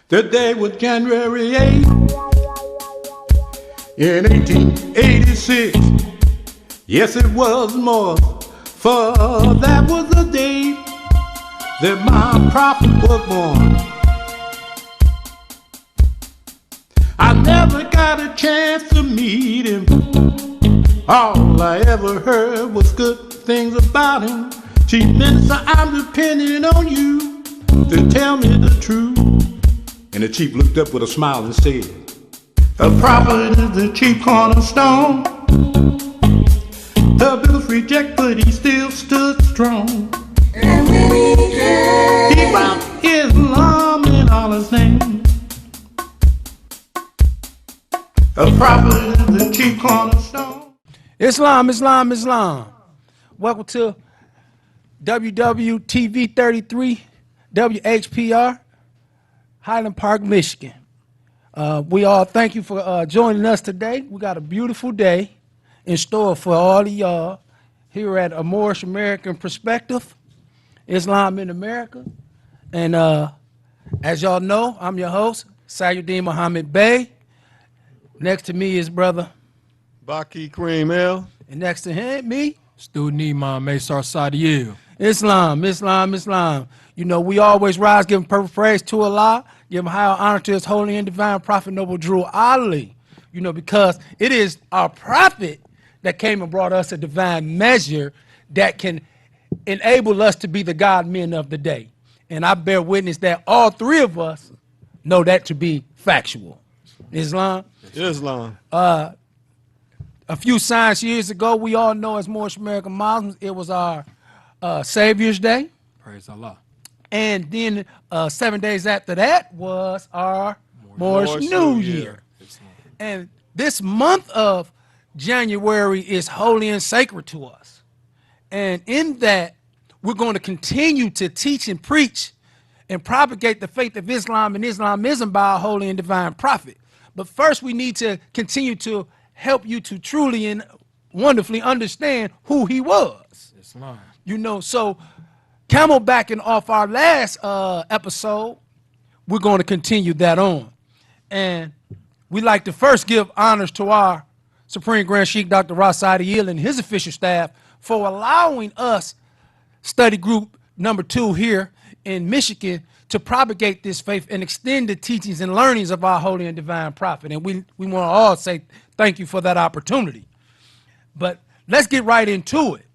The day was January 8th in 1886. Yes, it was more, for that was the day that my prophet was born. I never got a chance to meet him. All I ever heard was good things about him. Chief Minister, I'm depending on you to tell me the truth. And the chief looked up with a smile and said, the prophet is the chief cornerstone. The bills reject, but he still stood strong. And when he found Islam in all his name. The prophet is the chief cornerstone. Islam, Islam, Islam. Welcome to WWTV 33, WHPR, Highland Park, Michigan. We all thank you for joining us today. We got a beautiful day in store for all of y'all here at a Moorish American Perspective, Islam in America. And as y'all know, I'm your host, Sayuddin Muhammad Bey. Next to me is brother Baki Kareem L. And next to him, me, Student Imam Maysar Sadiel. Islam, Islam, Islam. You know, we always rise, giving perfect praise to Allah, giving high honor to his holy and divine prophet, Noble Drew Ali. You know, because it is our prophet that came and brought us a divine measure that can enable us to be the God men of the day. And I bear witness that all three of us know that to be factual. Islam. Islam. A few science years ago, we all know as Moorish American Muslims, it was our Savior's Day. Praise Allah. And then 7 days after that was our Moorish New Year. And this month of January is holy and sacred to us. And in that, we're going to continue to teach and preach and propagate the faith of Islam and Islamism by our holy and divine prophet. But first, we need to continue to help you to truly and wonderfully understand who he was. Islam. You know, so camelbacking off our last episode, we're going to continue that on. And we'd like to first give honors to our Supreme Grand Sheikh, Dr. Ras Sadiel, and his official staff for allowing us, study group number 2 here in Michigan, to propagate this faith and extend the teachings and learnings of our holy and divine prophet. And we want to all say thank you for that opportunity. But let's get right into it.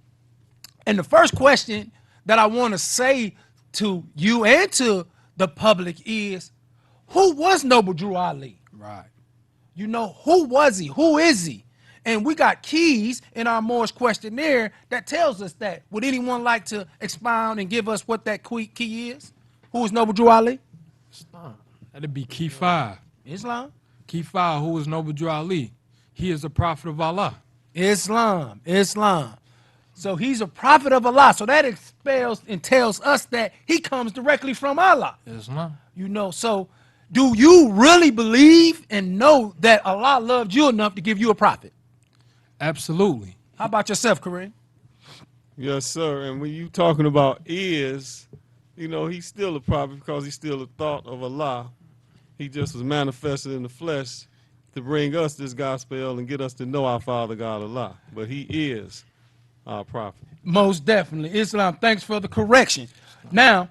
And the first question that I want to say to you and to the public is, who was Noble Drew Ali? Right. You know, who was he? Who is he? And we got keys in our Moorish questionnaire that tells us that. Would anyone like to expound and give us what that key is? Who is Noble Drew Ali? Islam. That'd be key 5. Islam. Key 5, who is Noble Drew Ali? He is a prophet of Allah. Islam. Islam. So he's a prophet of Allah. So that expels and tells us that he comes directly from Allah. Islam. You know, so do you really believe and know that Allah loved you enough to give you a prophet? Absolutely. How about yourself, Kareem? Yes, sir. And when you talking about is, you know, he's still a prophet because he's still a thought of Allah. He just was manifested in the flesh to bring us this gospel and get us to know our Father God Allah. But he is our prophet. Most definitely. Islam, thanks for the correction. Now,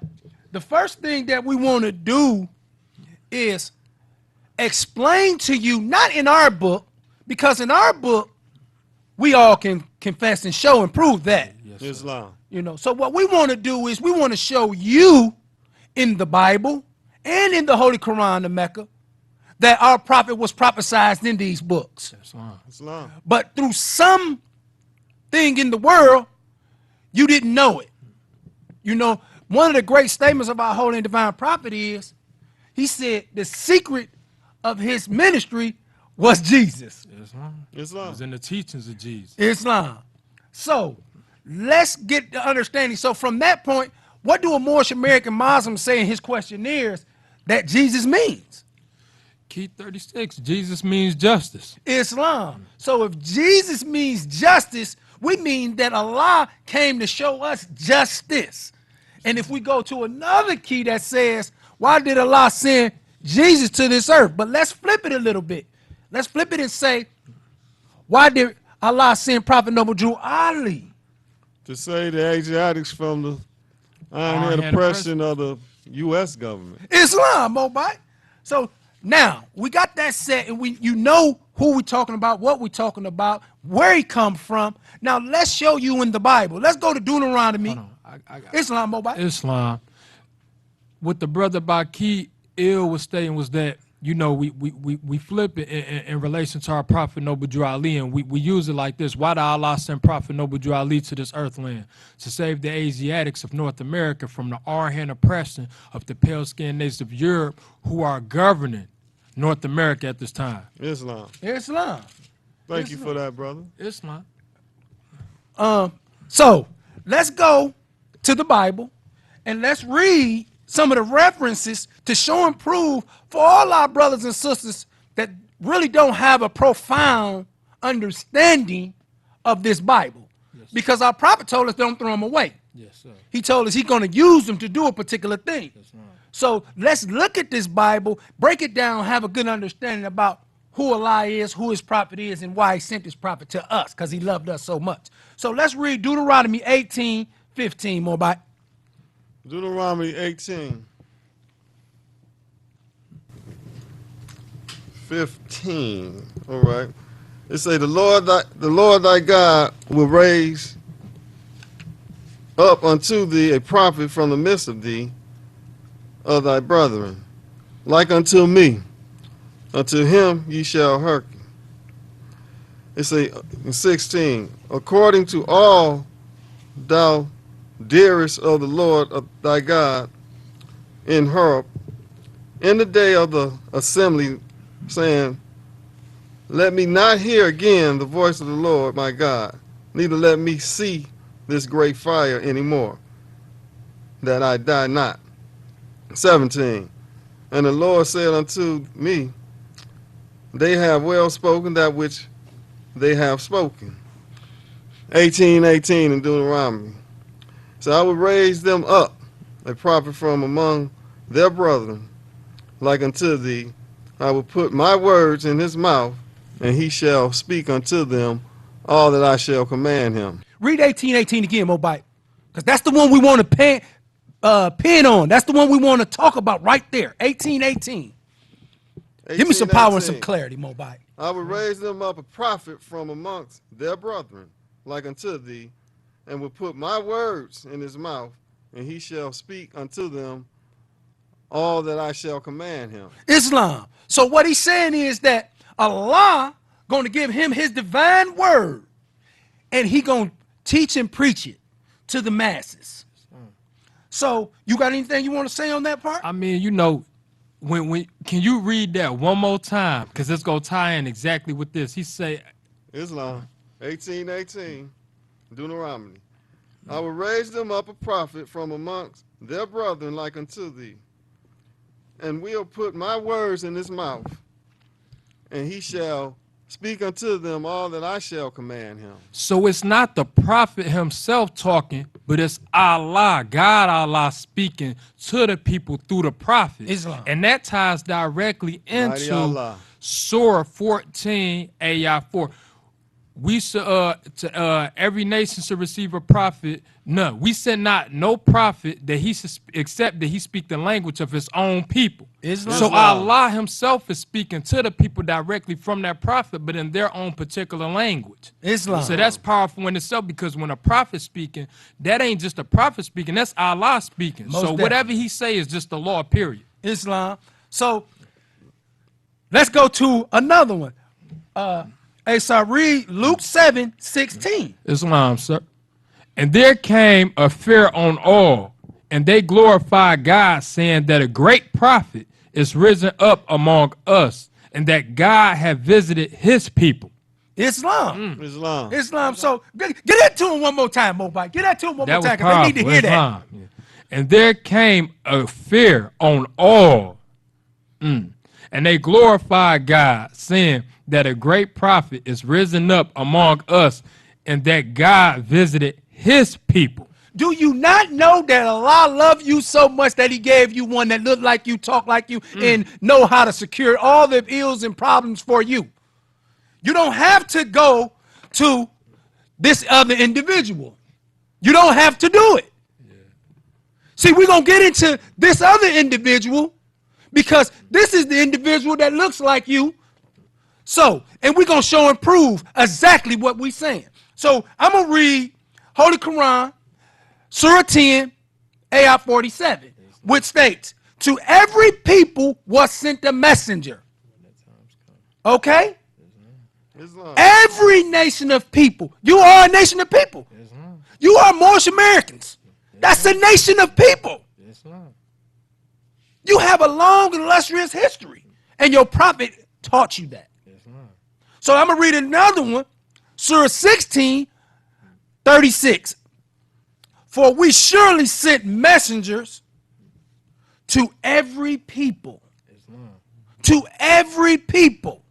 the first thing that we want to do is explain to you, not in our book, because in our book, we all can confess and show and prove that. Yes, Islam. You know, so what we want to do is we want to show you in the Bible and in the Holy Quran, the Mecca, that our prophet was prophesied in these books. Islam. Islam. But through some thing in the world, you didn't know it. You know, one of the great statements of our holy and divine prophet is, he said the secret of his ministry was Jesus. Islam. It Islam. was in the teachings of Jesus. Islam. So let's get the understanding. So from that point, what do a Moorish American Muslim say in his questionnaires that Jesus means? Key 36, Jesus means justice. Islam. So if Jesus means justice, we mean that Allah came to show us justice. And if we go to another key that says, why did Allah send Jesus to this earth. But let's flip it a little bit. Let's flip it and say, why did Allah send Prophet Noble Drew Ali? To say the Asiatics from the iron-head oppression of the U.S. government. Islam, Mobile. So now we got that set, and you know who we talking about, what we talking about, where he come from. Now let's show you in the Bible. Let's go to Deuteronomy. Islam, Mobile. Islam. What the brother Baki Ill was stating was that, you know, we flip it in relation to our Prophet Noble Drew Ali, and we use it like this. Why did Allah send Prophet Noble Drew Ali to this earthland? To save the Asiatics of North America from the Aryan oppression of the pale-skinned nations of Europe who are governing North America at this time. Islam. Islam. Thank you for that, brother. Islam. So let's go to the Bible and let's read some of the references to show and prove for all our brothers and sisters that really don't have a profound understanding of this Bible. Yes, because our prophet told us don't throw them away. Yes, sir. He told us he's going to use them to do a particular thing. That's right. So let's look at this Bible, break it down, have a good understanding about who Allah is, who his prophet is, and why he sent his prophet to us, because he loved us so much. So let's read Deuteronomy 18:15, Mobile. Deuteronomy 18:15. All right. It say the Lord thy God will raise up unto thee a prophet from the midst of thee, of thy brethren, like unto me. Unto him ye shall hearken. It say in 16, according to all thou dearest of the Lord of thy God in Horeb, in the day of the assembly, saying, let me not hear again the voice of the Lord my God, neither let me see this great fire anymore, that I die not. 17, and the Lord said unto me, they have well spoken that which they have spoken. 18:18 in Deuteronomy. So I will raise them up, a prophet from among their brethren, like unto thee. I will put my words in his mouth, and he shall speak unto them all that I shall command him. Read 18:18 again, Mobile, because that's the one we want to pin on. That's the one we want to talk about right there. 18:18. Give me some power and some clarity, Mobile. I will raise them up a prophet from amongst their brethren, like unto thee, and will put my words in his mouth, and he shall speak unto them all that I shall command him. Islam. So what he's saying is that Allah going to give him his divine word, and he going to teach and preach it to the masses. So you got anything you want to say on that part? I mean, you know, when can you read that one more time? Because it's going to tie in exactly with this. He say, Islam, 18:18, Deuteronomy. I will raise them up a prophet from amongst their brethren like unto thee, and will put my words in his mouth, and he shall speak unto them all that I shall command him. so it's not the prophet himself talking, but it's Allah, God Allah speaking to the people through the prophet. Islam. And that ties directly Mighty into Allah. Surah 14, Ayah 4. We should, every nation should receive a prophet. No, we said not no prophet that he should except that he speak the language of his own people. Islam. So Allah himself is speaking to the people directly from that prophet, but in their own particular language. Islam. So that's powerful in itself, because when a prophet speaking, that ain't just a prophet speaking, that's Allah speaking. Most So definitely. whatever he say is just the law, period. Islam. So let's go to another one. So read Luke 7:16. Islam, sir. And there came a fear on all, and they glorified God, saying that a great prophet is risen up among us, and that God had visited his people. Islam. Islam. Islam. So get that to him one more time, Mobile. Get that to him one more That was time, because they need to powerful. hear that. Islam. Yeah. And there came a fear on all, and they glorified God, saying that a great prophet is risen up among us, and that God visited his people. Do you not know that Allah loved you so much that he gave you one that looked like you, talk like you, and know how to secure all the ills and problems for you? You don't have to go to this other individual. You don't have to do it. See, we're going to get into this other individual because this is the individual that looks like you. So, and we're going to show and prove exactly what we're saying. So, I'm going to read Holy Quran, Surah 10, Ayah 47, which states, to every people was sent a messenger. Okay? Islam. Every nation of people. You are a nation of people. You are Moorish Americans. That's a nation of people. You have a long and illustrious history. And your prophet taught you that. So I'm going to read another one. Surah 16, 36. For we surely sent messengers to every people. To every people.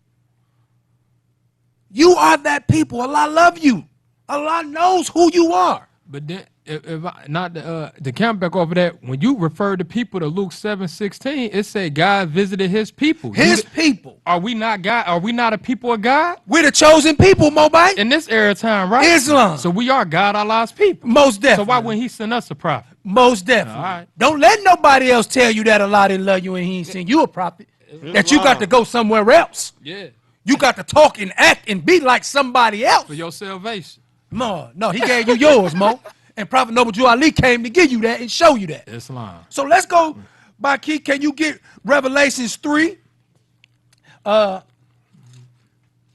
You are that people. Allah love you. Allah knows who you are. But then, if I, not to count back over that, when you refer to people to Luke 7:16, it said God visited his people. His people. Are we not God? Are we not a people of God? We're the chosen people, Mobile. In this era of time, right? Islam. So we are God, Allah's people. Most So definitely. why wouldn't he send us a prophet? Most definitely. All right. Don't let nobody else tell you that Allah didn't love you and he ain't send you a prophet. That you got to go somewhere else. Yeah. You got to talk and act and be like somebody else. For your salvation. No, he gave you yours, Mo. And Prophet Noble Jew Ali came to give you that and show you that. Islam. So let's go, Baki. Can you get Revelations 3,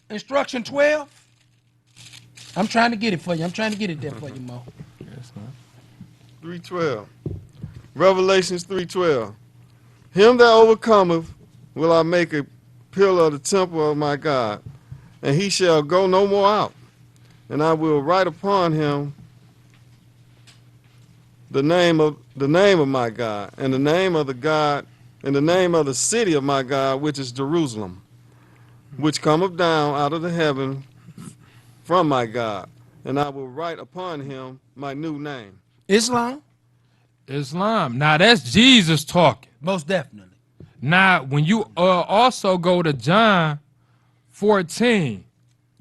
instruction 12? I'm trying to get it for you. I'm trying to get it there for you, Mo. 3:12. Revelations 3:12. Him that overcometh will I make a pillar of the temple of my God, and he shall go no more out. And I will write upon him the name of my God, and the name of the God, and the name of the city of my God, which is Jerusalem, which cometh down out of the heaven from my God. And I will write upon him my new name. Islam? Islam. Now that's Jesus talking. Most definitely. Now, when you also go to John 14,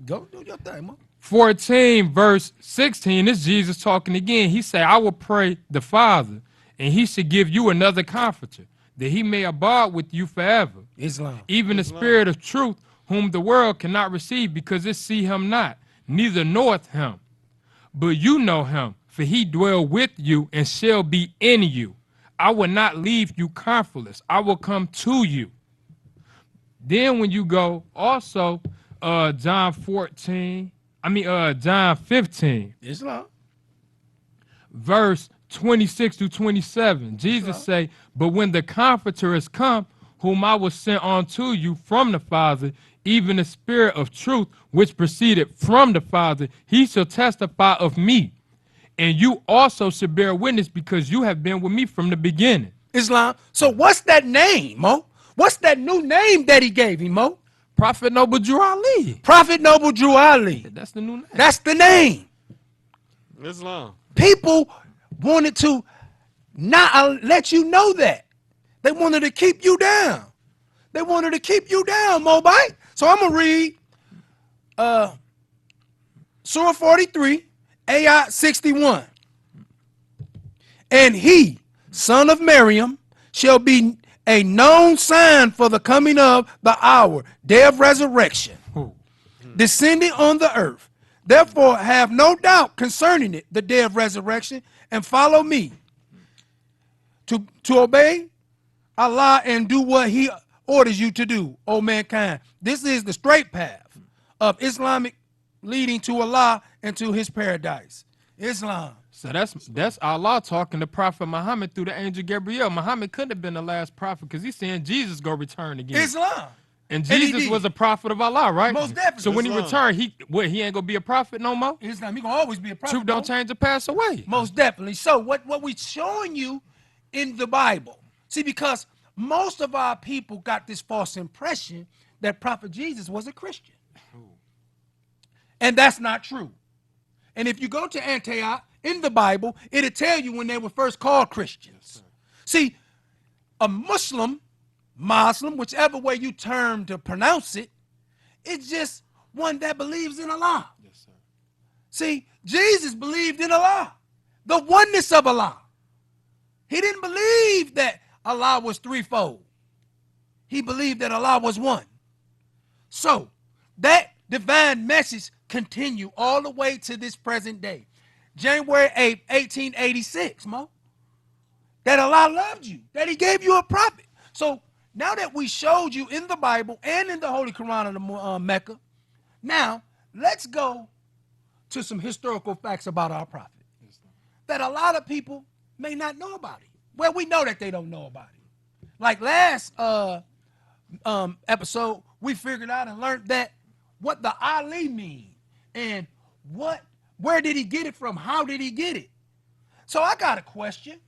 Go do your thing, Mo. 14 verse 16, it's Jesus talking again. He said, I will pray the Father, and he should give you another comforter, that he may abide with you forever. Islam. Even the Spirit of truth, whom the world cannot receive, because it see him not, neither knoweth him. But you know him, for he dwell with you and shall be in you. I will not leave you comfortless. I will come to you. Then when you go also John 15, Islam. verse 26 to 27, Jesus say, but when the Comforter is come, whom I will send unto you from the Father, even the Spirit of truth, which proceeded from the Father, he shall testify of me. And you also should bear witness, because you have been with me from the beginning. Islam. So what's that name, Mo? What's that new name that he gave him, Mo? Prophet Noble Drew Ali. Prophet Noble Drew Ali. That's the new name. That's the name. Islam. People wanted to not let you know that. They wanted to keep you down. They wanted to keep you down, Mobite. So I'm going to read Surah 43, Ayah 61. And he, son of Miriam, shall be a known sign for the coming of the hour, day of resurrection, descending on the earth. Therefore have no doubt concerning it, the day of resurrection, and follow me to obey Allah and do what he orders you to do, O mankind. This is the straight path of Islamic leading to Allah and to his paradise. Islam. So that's Allah talking to Prophet Muhammad through the angel Gabriel. Muhammad couldn't have been the last prophet, because he's saying Jesus go return again. Islam. And he Jesus did. was a prophet of Allah, right? Most definitely. So when he Islam. returned, he ain't gonna be a prophet no more? Islam. He gonna always be a prophet. Truth don't bro. change or pass away. Most definitely. So what we showing you in the Bible, see, because most of our people got this false impression that Prophet Jesus was a Christian. And that's not true. And if you go to Antioch in the Bible, it'll tell you when they were first called Christians. See, a Muslim, whichever way you term to pronounce it, it's just one that believes in Allah. Yes, sir. See, Jesus believed in Allah, the oneness of Allah. He didn't believe that Allah was threefold. He believed that Allah was one. So that divine message continue all the way to this present day. January 8th, 1886, Mo. That Allah loved you, that he gave you a prophet. So now that we showed you in the Bible and in the Holy Quran of the Mecca, now let's go to some historical facts about our prophet that a lot of people may not know about it. Well, we know that they don't know about it. Like last episode, we figured out and learned that what the Ali mean and where did he get it from? How did he get it? So I got a question.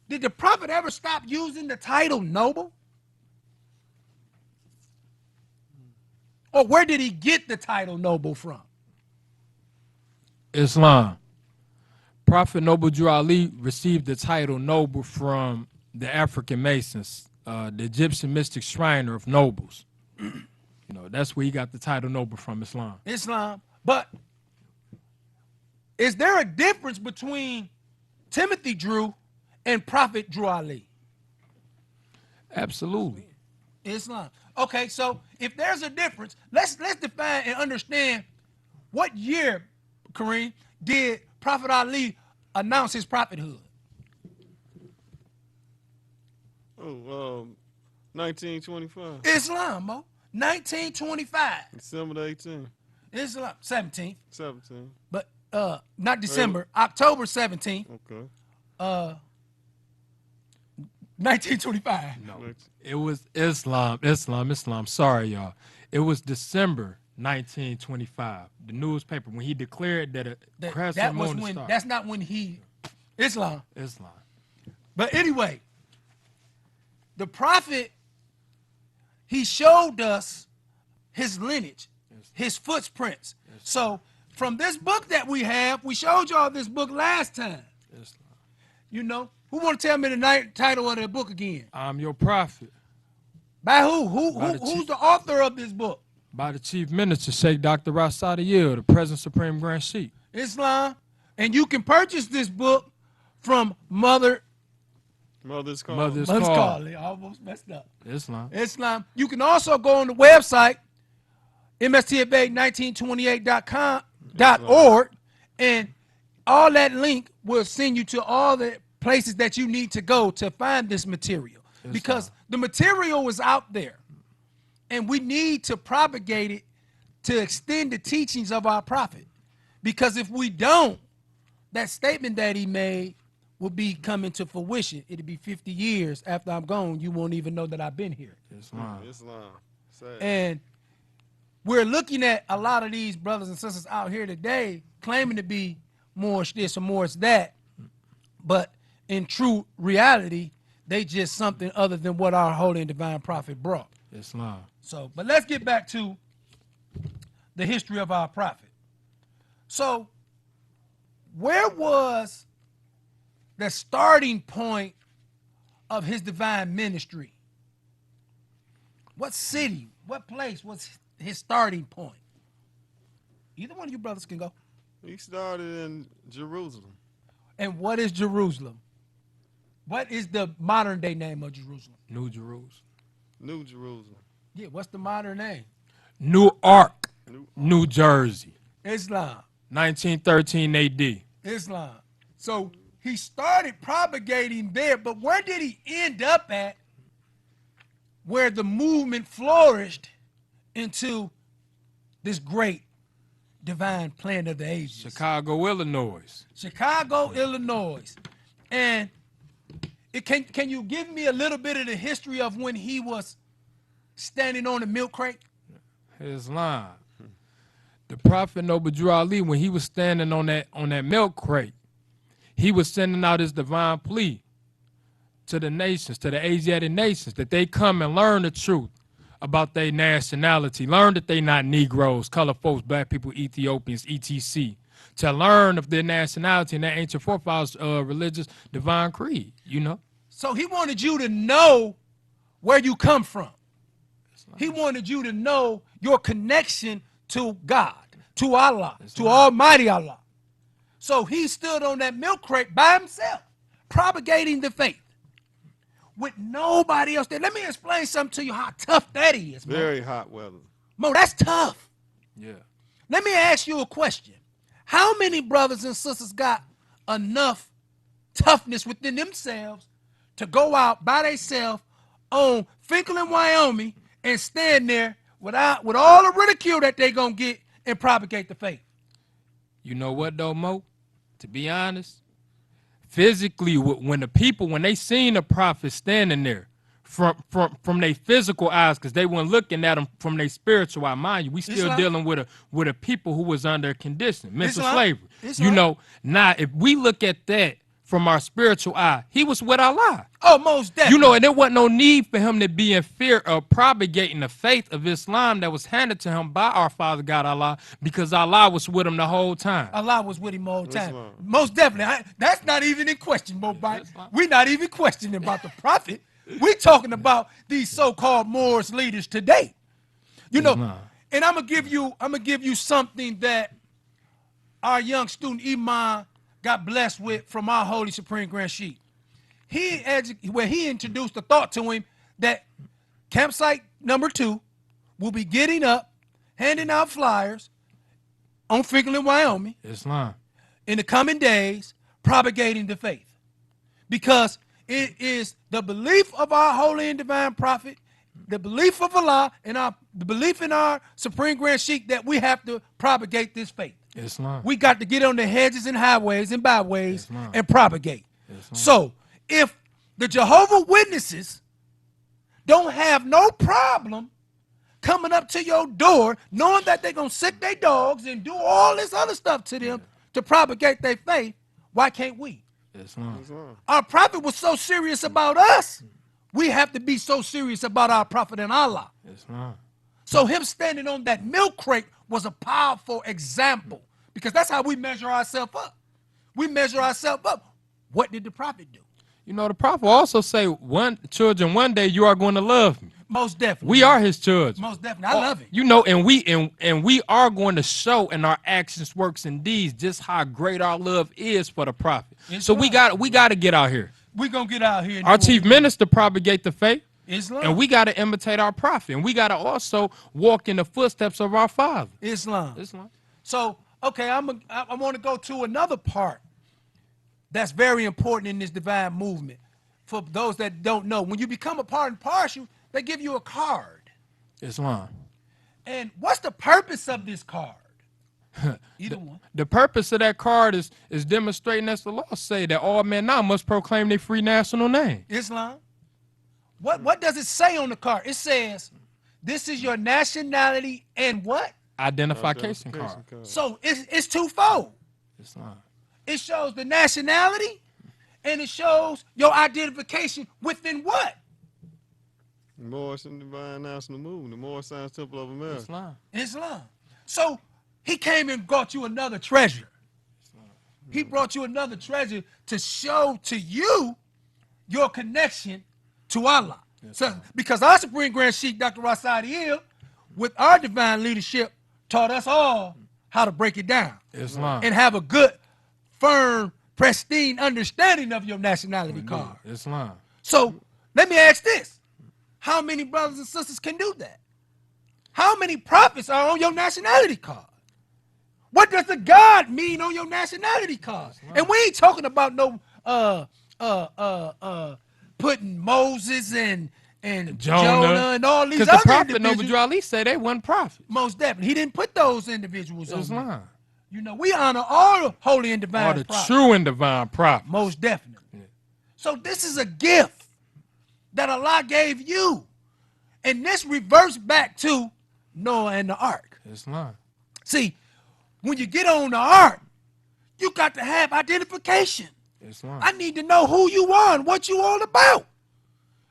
Did the prophet ever stop using the title noble? Or where did he get the title noble from? Islam. Prophet Noble Drew Ali received the title noble from the African Masons, the Egyptian mystic Shriner of nobles. That's where he got the title noble from, Islam. Islam. But is there a difference between Timothy Drew and Prophet Drew Ali? Absolutely. Islam. Okay, so if there's a difference, let's define and understand what year, Kareem, did Prophet Ali announce his prophethood? 1925. Islam, Mo. 1925. December the 18th. Islam. 17th. 17th. But not December. October 17th. Okay. 1925. No, it was Islam. Sorry, y'all. It was December 1925. The newspaper, when he declared that a crescent that was moon when. star. That's not when he. Islam. Islam. But anyway, the prophet, he showed us his lineage, his footprints. So from this book that we have, we showed y'all this book last time. Islam. Who want to tell me the title of the book again? I'm your prophet. By who? By the Who's the author of this book? By the chief minister, Sheikh Dr. Rasada Yield, the present supreme grand sheikh. Islam. And you can purchase this book from Mother's Call. Mother's Call. Call. I almost messed up. Islam. Islam. You can also go on the website, mstfa1928.com.org, and all that link will send you to all the places that you need to go to find this material. Because the material is out there, and we need to propagate it to extend the teachings of our prophet. Because if we don't, that statement that he made will be coming to fruition. It'll be 50 years after I'm gone. You won't even know that I've been here. Islam. Sad. And we're looking at a lot of these brothers and sisters out here today claiming to be Moorish this or Moorish that, but in true reality, they just something other than what our holy and divine prophet brought. Islam. So, but let's get back to the history of our prophet. So, where was the starting point of his divine ministry? What city, what place was his starting point? Either one of you brothers can go. He started in Jerusalem. And what is Jerusalem? What is the modern day name of Jerusalem? New Jerusalem. New Jerusalem. Yeah, what's the modern name? Newark, New Jersey. Islam. 1913 AD. Islam. So he started propagating there, but where did he end up at where the movement flourished into this great divine plan of the ages? Chicago, Illinois. Chicago, Illinois. And can you give me a little bit of the history of when he was standing on the milk crate? Islam. The Prophet Noble Drew Ali, when he was standing on that milk crate, he was sending out his divine plea to the nations, to the Asiatic nations, that they come and learn the truth about their nationality, learn that they not Negroes, colored folks, black people, Ethiopians, etc. to learn of their nationality and their ancient forefathers' religious divine creed. You know. So he wanted you to know where you come from. He wanted you to know your connection to God, to Allah, to Almighty Allah. So he stood on that milk crate by himself, propagating the faith with nobody else there. Let me explain something to you how tough that is, Mo. Very hot weather. Mo, that's tough. Yeah. Let me ask you a question. How many brothers and sisters got enough toughness within themselves to go out by themselves on Finkel in Wyoming and stand there with all the ridicule that they gonna get and propagate the faith? You know what though, Mo? To be honest, physically, when they seen the prophet standing there from their physical eyes, because they weren't looking at them from their spiritual eye. Mind you, we still Islam. dealing with a people who was under a condition, mental Islam. slavery. Islam. You know, now if we look at that from our spiritual eye, he was with Allah. Oh, most definitely. You know, and there wasn't no need for him to be in fear of propagating the faith of Islam that was handed to him by our Father God Allah, because Allah was with him the whole time. Allah was with him all the time. Islam. Most definitely. That's not even in question, Mobite. Islam. We're not even questioning about the prophet. We're talking about these so-called Moorish leaders today. You know, Islam. and I'm gonna give you something that our young student Iman got blessed with from our Holy Supreme Grand Sheikh. He introduced the thought to him that campsite number 2 will be getting up, handing out flyers on Finkel in Wyoming Islam. in the coming days, propagating the faith. Because it is the belief of our holy and divine prophet, the belief of Allah, and the belief in our Supreme Grand Sheikh that we have to propagate this faith. Islam. We got to get on the hedges and highways and byways Islam. and propagate. Islam. So if the Jehovah Witnesses don't have no problem coming up to your door, knowing that they're going to sick their dogs and do all this other stuff to them to propagate their faith, why can't we? Islam. Islam. Our prophet was so serious about us, we have to be so serious about our prophet and Allah. Islam. So him standing on that milk crate was a powerful example, because that's how we measure ourselves up. We measure ourselves up. What did the prophet do? You know, the prophet also say, children, one day you are going to love me. Most definitely. We are his children. Most definitely. I love it. You know, and we are going to show in our actions, works, and deeds just how great our love is for the prophet. It's So right. we got to get out here. We're going to get out here. And Our do chief what we minister propagate the faith, do. Islam. and we got to imitate our prophet, and we got to also walk in the footsteps of our father. Islam. Islam. So, okay, I want to go to another part that's very important in this divine movement. For those that don't know, when you become a part and parcel, they give you a card. Islam. And what's the purpose of this card? Either one. The purpose of that card is demonstrating, as the law say, that all men now must proclaim their free national name. Islam. What does it say on the card? It says, this is your nationality and what? Identification card. So it's twofold. Islam. It shows the nationality and it shows your identification within what? The Moorish and Divine National Movement, the Moorish Science Temple of America. Islam. Islam. So he came and brought you another treasure. He brought you another treasure to show to you your connection to Allah. So, because our Supreme Grand Sheikh, Dr. Rasadi Hill, with our divine leadership, taught us all how to break it down Islam. and have a good, firm, pristine understanding of your nationality card. Islam. So let me ask this. How many brothers and sisters can do that? How many prophets are on your nationality card? What does the God mean on your nationality card? And we ain't talking about no putting Moses and Jonah and all these Because other the prophet individuals. Noble Ali say they wasn't prophets. Most definitely. He didn't put those individuals on there. Islam. You know, we honor all the holy and divine Are the prophets. true and divine prophets. Most definitely. So this is a gift that Allah gave you. And this reverts back to Noah and the ark. Islam. See, when you get on the ark, you got to have identification. Islam. I need to know who you are and what you all about.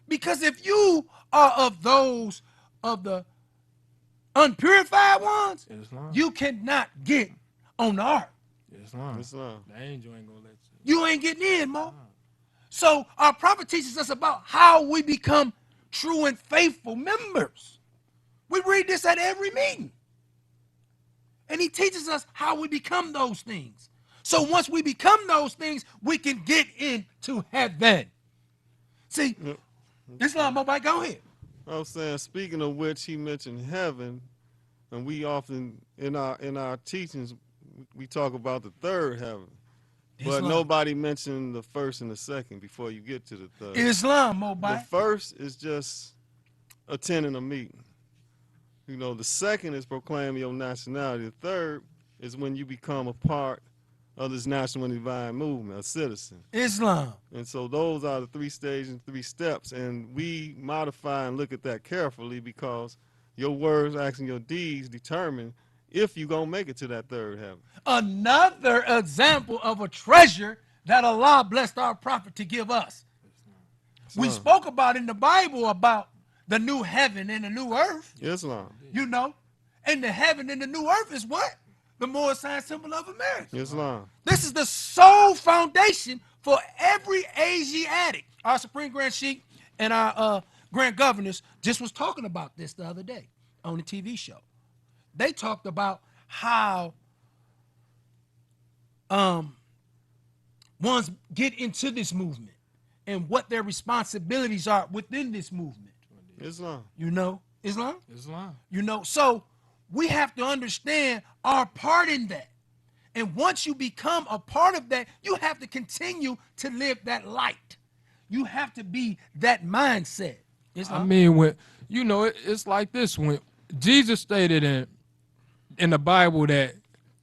Because if you are of those of the unpurified ones, Islam. you cannot get on the ark. Islam. Islam. The angel ain't gonna let you. You ain't getting in, Mo. So our prophet teaches us about how we become true and faithful members. We read this at every meeting. And he teaches us how we become those things. So once we become those things, we can get into heaven. See, Yep. Islam, Mobile, go ahead. I was saying, speaking of which, he mentioned heaven, and we often in our teachings we talk about the third heaven, but Islam. nobody mentioned the first and the second before you get to the third. Islam, The Mobile. first is just attending a meeting. You know, the second is proclaiming your nationality. The third is when you become a part of this national and divine movement, a citizen. Islam. And so those are the 3 stages, 3 steps. And we modify and look at that carefully because your words, acts, and your deeds determine if you're going to make it to that third heaven. Another example of a treasure that Allah blessed our prophet to give us. We spoke about in the Bible about the new heaven and the new earth, Islam. you know. And the heaven and the new earth is what? The Moorish symbol of America. Islam. This is the sole foundation for every Asiatic. Our Supreme Grand Sheikh and our Grand Governors just was talking about this the other day on a TV show. They talked about how ones get into this movement and what their responsibilities are within this movement. Islam. You know, Islam? Islam. You know, so we have to understand our part in that. And once you become a part of that, you have to continue to live that light. You have to be that mindset. I mean, when you know, it's like this. When Jesus stated in the Bible that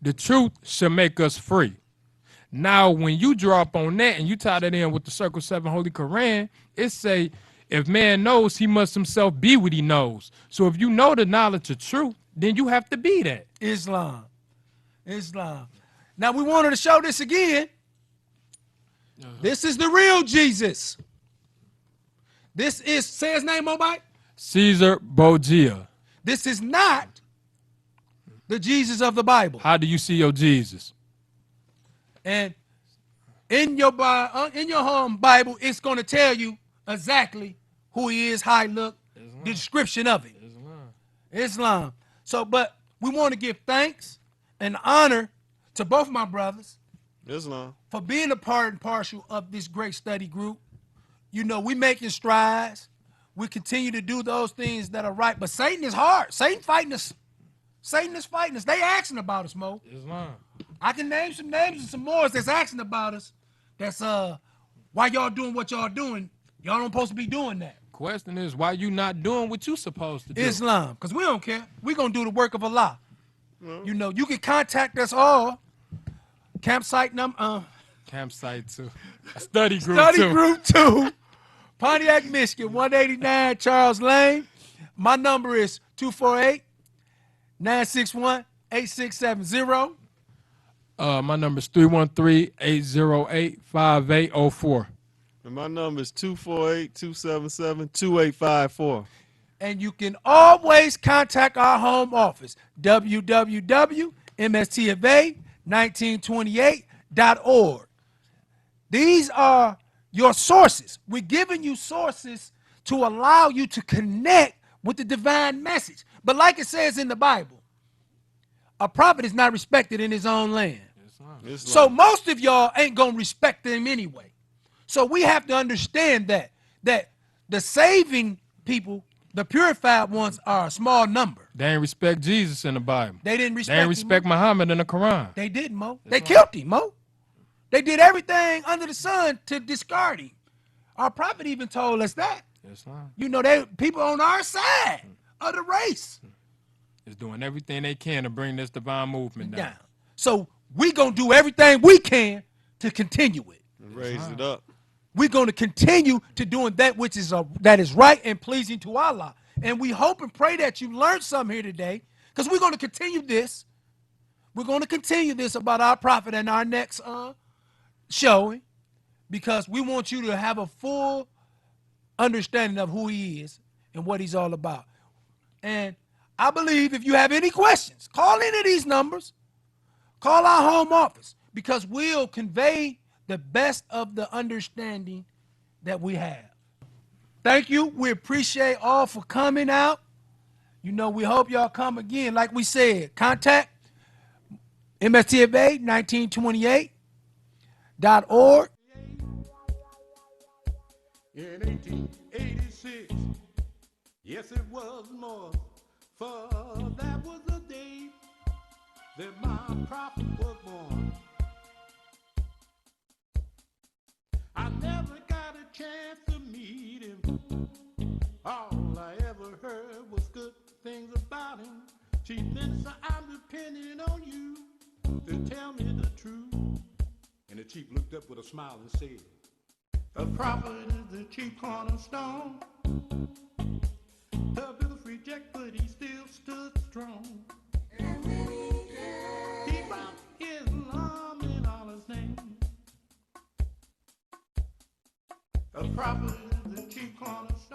the truth shall make us free. Now, when you draw up on that and you tie that in with the Circle 7 Holy Quran, it say, if man knows, he must himself be what he knows. So if you know the knowledge of truth, then you have to be that. Islam. Now we wanted to show this again. This is the real Jesus. This is, say his name, Mobile. Caesar Borgia. This is not the Jesus of the Bible. How do you see your Jesus? And in your Bible, it's going to tell you exactly who he is, how he look, the description of it. Islam. So, but we want to give thanks and honor to both my brothers Islam. for being a part and partial of this great study group. You know, we making strides. We continue to do those things that are right. But Satan is hard. Satan fighting us. Satan is fighting us. They asking about us, Mo. Islam. I can name some names and some more that's asking about us. That's why y'all doing what y'all doing. Y'all don't supposed to be doing that. Question is, why you not doing what you supposed to do? Islam, because we don't care. We're going to do the work of Allah. You know, you can contact us all. Campsite number. Campsite 2. Study group Study 2. Group 2. Pontiac, Michigan, 189 Charles Lane. My number is 248-961-8670. My number is 313-808-5804. And my number is 248-277-2854. And you can always contact our home office, www.mstfa1928.org. These are your sources. We're giving you sources to allow you to connect with the divine message. But like it says in the Bible, a prophet is not respected in his own land. Islam. So most of y'all ain't going to respect him anyway. So we have to understand that the saving people, the purified ones, are a small number. They ain't respect Jesus in the Bible. They didn't respect They ain't respect him, Muhammad in the Quran. They didn't, Mo. They killed him, Mo. They did everything under the sun to discard him. Our prophet even told us that. Islam You know, people on our side of the race is doing everything they can to bring this divine movement down. down. So we going to do everything we can to continue it. And raise it up. We're going to continue to doing that which is that is right and pleasing to Allah. And we hope and pray that you learned something here today, because we're going to continue this. We're going to continue this about our prophet in our next showing, because we want you to have a full understanding of who he is and what he's all about. And I believe if you have any questions, call into these numbers. Call our home office because we'll convey the best of the understanding that we have. Thank you. We appreciate all for coming out. You know, we hope y'all come again. Like we said, contact mstfa1928.org. In 1886, yes, it was more, for that was the day that my prophet was born. I never got a chance to meet him. All I ever heard was good things about him. Chief Minister, I'm depending on you to tell me the truth. And the chief looked up with a smile and said, a prophet is the chief cornerstone. The bills reject, but he still stood strong. And when he brought Islam in Allah's name. A prophet is the chief cornerstone.